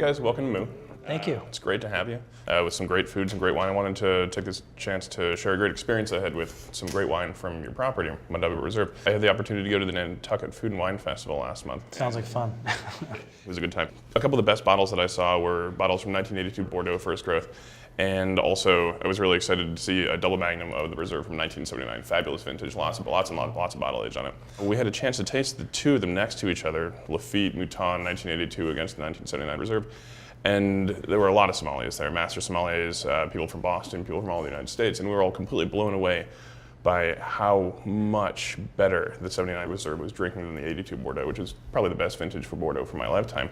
guys, welcome to Mooo. Thank you. It's great to have you. With some great food, some great wine. I wanted to take this chance to share a great experience I had with some great wine from your property, Mondavi Reserve. I had the opportunity to go to the Nantucket Food and Wine Festival last month. Sounds like fun. It was a good time. A couple of the best bottles that I saw were bottles from 1982 Bordeaux First Growth. And also, I was really excited to see a double magnum of the Reserve from 1979. Fabulous vintage, lots of bottle age on it. We had a chance to taste the two of them next to each other, Lafite Mouton 1982 against the 1979 Reserve. And there were a lot of sommeliers there, master sommeliers, people from Boston, people from all the United States, and we were all completely blown away by how much better the 79 Reserve was drinking than the 82 Bordeaux, which is probably the best vintage for Bordeaux for my lifetime.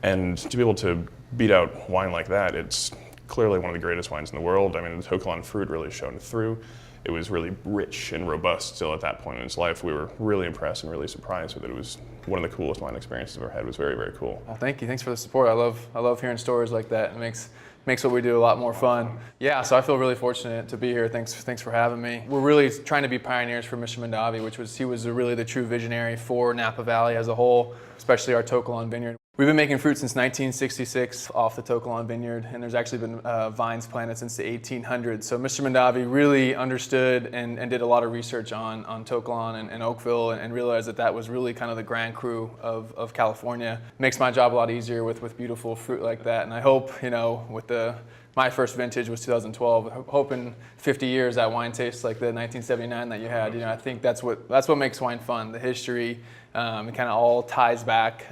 And to be able to beat out wine like that, it's clearly one of the greatest wines in the world. I mean, the To Kalon fruit really shone through. It was really rich and robust still at that point in its life. We were really impressed and really surprised with it. It was one of the coolest wine experiences I've ever had. It was very, very cool. Well, thank you. Thanks for the support. I love hearing stories like that. It makes what we do a lot more fun. Yeah, so I feel really fortunate to be here. Thanks for having me. We're really trying to be pioneers for Mr. Mondavi, he was really the true visionary for Napa Valley as a whole, especially our To Kalon Vineyard. We've been making fruit since 1966 off the To Kalon Vineyard, and there's actually been vines planted since the 1800s. So Mr. Mondavi really understood and did a lot of research on To Kalon and Oakville, and realized that was really kind of the grand cru of California. Makes my job a lot easier with beautiful fruit like that. And I hope, with my first vintage was 2012. Hoping 50 years that wine tastes like the 1979 that you had. I think that's what makes wine fun. The history, it kind of all ties back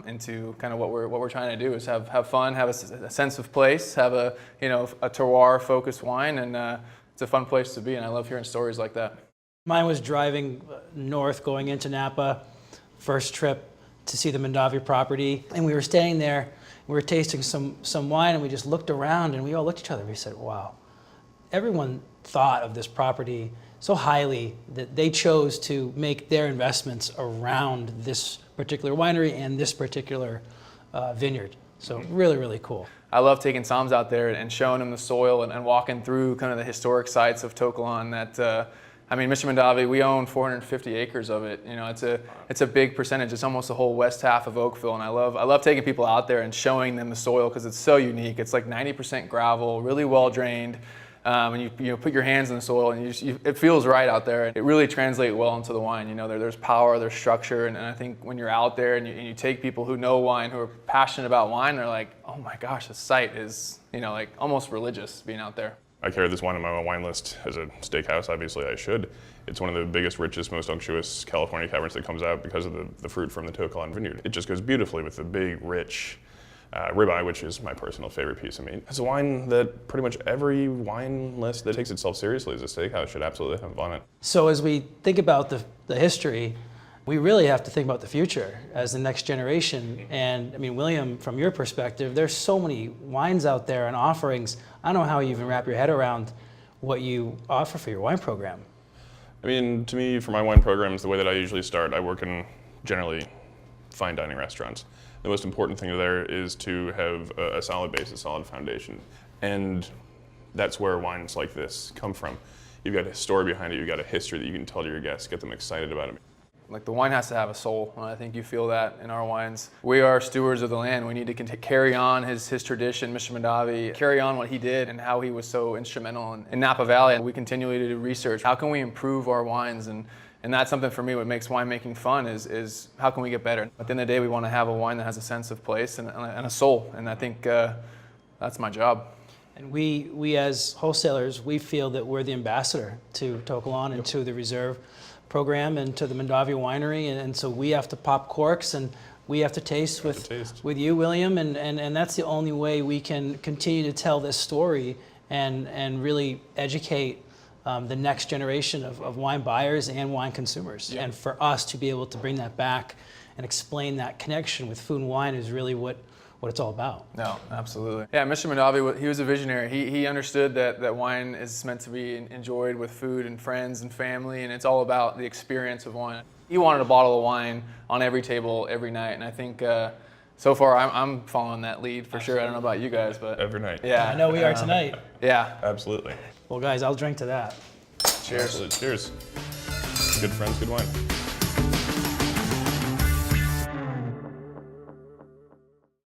into kind of what we're trying to do is have fun, have a sense of place, have a terroir focused wine, and it's a fun place to be. And I love hearing stories like that. Mine was driving north, going into Napa, first trip to see the Mondavi property, and we were staying there. We were tasting some wine, and we just looked around, and we all looked at each other. We said, wow, everyone thought of this property so highly that they chose to make their investments around this particular winery and this particular vineyard. So really, really cool. I love taking somms out there and showing them the soil and walking through kind of the historic sites of To Kalon that, Mr. Mondavi, we own 450 acres of it. It's a big percentage. It's almost the whole west half of Oakville, and I love taking people out there and showing them the soil because it's so unique. It's like 90% gravel, really well drained, and you put your hands in the soil and it feels right out there. It really translates well into the wine. There's power, there's structure, and I think when you're out there and you take people who know wine, who are passionate about wine, they're like, oh my gosh, this site is like almost religious being out there. I carry this wine on my wine list as a steakhouse. Obviously, I should. It's one of the biggest, richest, most unctuous California Cabernets that comes out because of the fruit from the To Kalon Vineyard. It just goes beautifully with the big, rich ribeye, which is my personal favorite piece of meat. It's a wine that pretty much every wine list that takes itself seriously as a steakhouse should absolutely have on it. So as we think about the history, we really have to think about the future as the next generation. And William, from your perspective, there's so many wines out there and offerings. I don't know how you even wrap your head around what you offer for your wine program. To me, for my wine programs, the way that I usually start, I work in generally fine dining restaurants. The most important thing there is to have a solid base, a solid foundation. And that's where wines like this come from. You've got a story behind it, you've got a history that you can tell to your guests, get them excited about it. Like the wine has to have a soul, and I think you feel that in our wines. We are stewards of the land. We need to carry on his tradition, Mr. Mondavi, carry on what he did and how he was so instrumental in Napa Valley. We continually do research. How can we improve our wines? And that's something for me, what makes winemaking fun is how can we get better? At the end of the day, we want to have a wine that has a sense of place and a soul, and I think that's my job. And we as wholesalers, we feel that we're the ambassador to To Kalon and to the Reserve program and to the Mondavi winery, and so we have to pop corks and we have to taste with you, William, and that's the only way we can continue to tell this story and really educate the next generation of wine buyers and wine consumers. Yeah. And for us to be able to bring that back and explain that connection with food and wine is really what it's all about. No, absolutely. Yeah, Mr. Mondavi, he was a visionary. He understood that wine is meant to be enjoyed with food and friends and family, and it's all about the experience of wine. He wanted a bottle of wine on every table every night, and I think so far I'm following that lead for sure. I don't know about you guys, but every night. Yeah, I know we are tonight. Yeah, absolutely. Well, guys, I'll drink to that. Cheers. Absolutely. Cheers. Good friends, good wine.